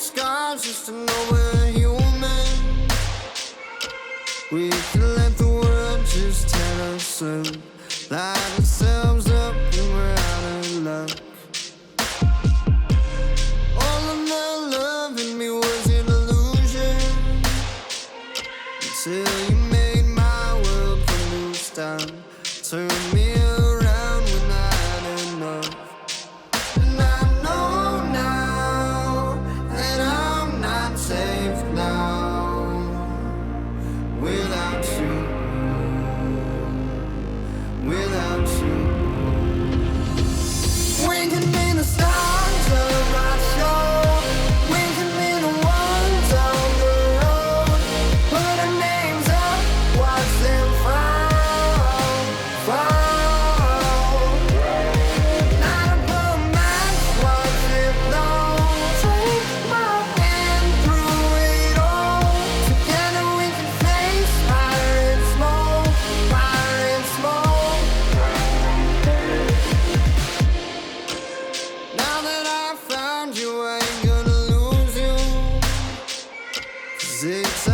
scars just to know we're human. We can let the world just tear us up, light ourselves up when we're out of luck. All of the love in me was an illusion, until you made my world come loose down, turned me around when I had enough. And I know now that I'm not safe now without you, without you. Winking in the stars of our show, winking in the ones on the road. Put our names up, watch them fall, fall. Light up a match, watch it blow. Take my hand through it all. Together we can face fire and smoke, fire and smoke. Now that I found you, I ain't gonna lose you. 'Cause it's